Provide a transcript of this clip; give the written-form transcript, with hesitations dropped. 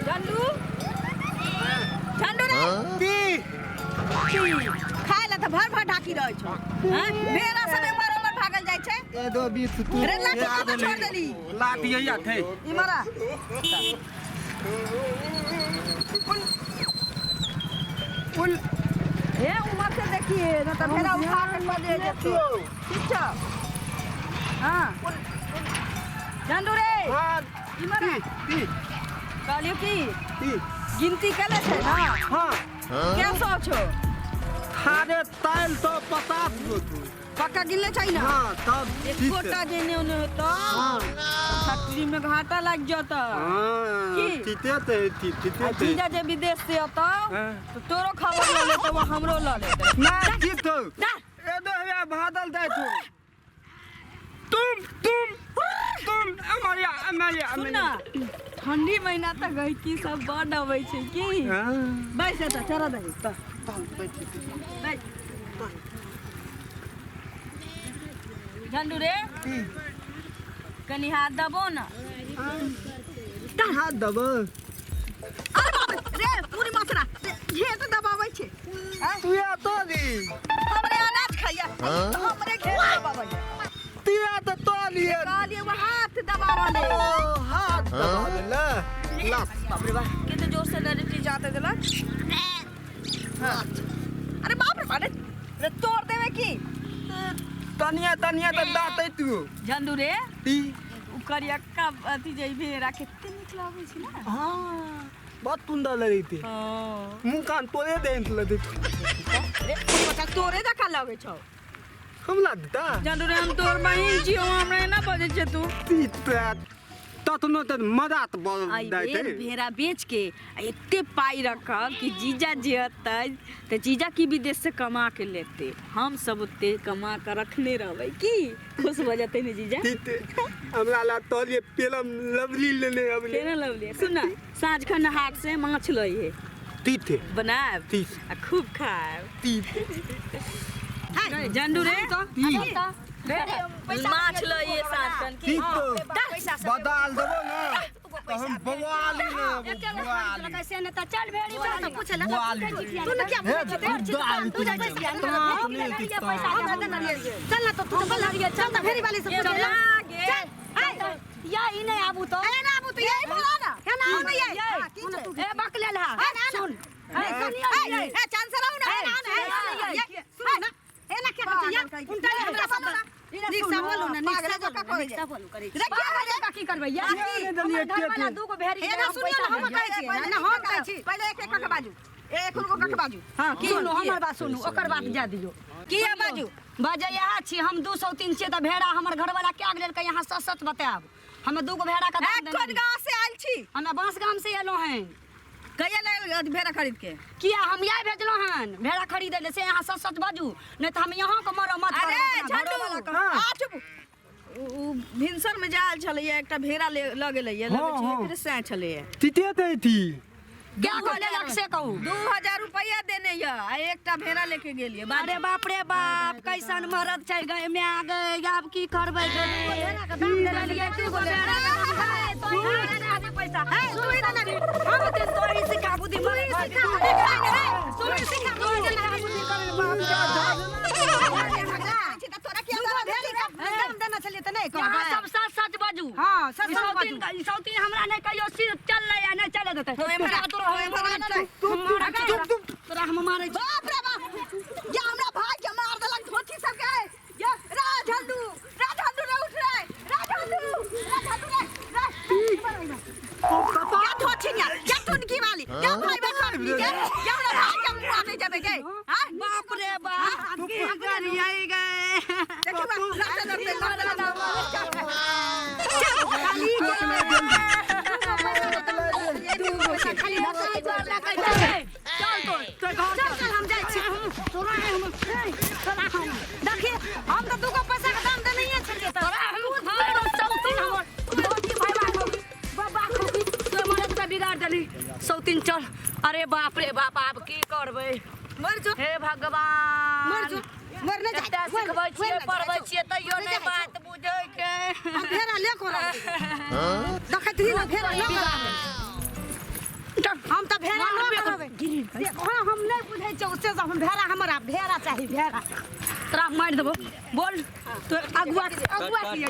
झंडू झंडू रे खाए ला त भर भर ढाकी रहै छ हां भेड़ा सब ऊपर ऊपर भागल जाय छै ए दो बीच तू रे लाठी छोड़ देली लाठी यही थे इमरा उन ए उमर से देखिए न त भेड़ा उठा के दे देती ठीक छ हां झंडू रे हां इमरा कहलियो की गिनती केले छै हां हां क्या सो छो खारे ताल तो 50 गो तू पक्का गिनले छै ना हां तब एक गोटा जेने ओने होता फैक्ट्री में घाटा लग जाता हां ठीते ते जीजा जे विदेश से आता तो तोरो खबर ले लेते वो हमरो ले लेते ना ठीक हो ए दो या बादल दे तुम अमरिया सुनना ठंडी महीना तक गई की सब बड़ आवे छै की बैठ जा चरा दे बैठ झंडू रे कनी हाथ दबो ना हाथ दबो अरे बाप रे पूरी मात्रा ये तो दबावे छै तू या तो दी हमरे अनाज खाइया हमरे खेत दबावे तिया तो लिए कहलिए वो हाथ दबावा ले हाथ दबा ले ला बाप रे बाप कितने जोर से डायरेक्टली जाते देला अरे बाप रे बाप रे तोड़ देवे की तनिया तो दाते तू झंडू रे ती करियक्का अथी जे भेड़ा केते निक लागे छै ना हां बहुत सुंदर लगी थी हां मुंह कान तोड़े देंत लगे रे पता तोरे दका लागे छौ हम लगता झंडू रे हम तोर बहिन छियो हमरा ना बजे छै तू तीता ततनो त मजात बोल आई भेड़ा बेच के एते पाई रखब कि जीजा जे हतै त जीजा की विदेश से कमा के लेते हम सब ओते कमा के रखने रहबै की खुश हो जते ने जीजा तीते हमरा ला तोलिए पेलम लवली लेने अबले केना लवली सुना साँझ खन हाट से माछ लई है तीते बनाब तीस आ खूब खाब तीते झंडू रे माछ लई साँझ खन की बदाल देबो ना तो हम बवाली ना बवाली कैसे न त चल भेड़ी में तो पूछला तू न क्या तू जा पैसा चल ना तो तू बोल रही चल ना भेड़ी वाले से पूछ या ई नहीं आबू तो यही बोला ना है ना सुन ये ए बक ले ला सुन चांद से रहू ना सुन ना ए ना क्या करती है उनटा हमरा सब रिक्शा बोलू ना रिक्शा बोलू करे रे क्या की करबै या वाला दू गो भेड़ी ए ना सुनियो हम कहै छी ना हम कहै छी पहले एक एक के बाजू एक को के बाजू हां की सुनो हमर बात सुनू ओकर बात जा दियो की है बाजू बाजे यहाँ छी हम 203 छियै त भेड़ा हमर घर वाला क्या गेल के यहाँ सच सच बताब हमें दू गो भेड़ा का दाम कोन गांव से आइल छी हमें बांस गांव से एलो हैं कहिया ले भेड़ा खरीद के किया हम यही भेजलो हन भेड़ा खरीदे ले से यहाँ सच सच बाजू नहीं तो हम यहाँ को मरो मत अरे झंडू आ चुप भिनसर में जाल छलैया एकटा भेड़ा ल गेलैया लगे छै फिर से छलैया तीते ते थी क्या बोले लग से कहू 2000 रुपया देने या आ एकटा भेड़ा लेके गेलिए अरे बाप रे बाप कैसन मरद छै गए में आ गए अब की करबै गे पैसा हम ते तोरी सिखा बुद्धि मरे तोरा क्या दाम देना छलिए त नहीं यहाँ सब सच सच बाजू हां सच सच बाजू सौती हमरा नहीं कहियो सिर चल ले या नहीं चले देते तोरा हम मारे बाप रे बाप या हमरा भाई के मार देलक धोती सब के या राझंडू रे उठ रे राझंडू क्या धोती या क्या टुनकी वाली क्या भाई बेटा के या हमरा भाई के मुंह नहीं जाबे के हां बाप रे बाप की करी आई गए देखियो खाली हम जाय छी तोरा हम देखिए हम तो दुगो पैसा के दाम देने ही छलिए तोरा हम सौतीन हमर धोती भाई बाबा तो मरद पे बिगाड़ देली सौतीन चल अरे बाप रे बाप आप की करबै मर जो हे भगवान मर जो मर न जा सिखबै छियै पढ़बै छियै तैयो नहीं बात बुझै के भेड़ा ले को देखत ही ना भेड़ा ले भेड़ा न करबे देखो हम नहीं बुझै छै ओसे हम भेड़ा हमरा भेड़ा चाही भेड़ा तोरा मार देबो बोल तो अगुआ की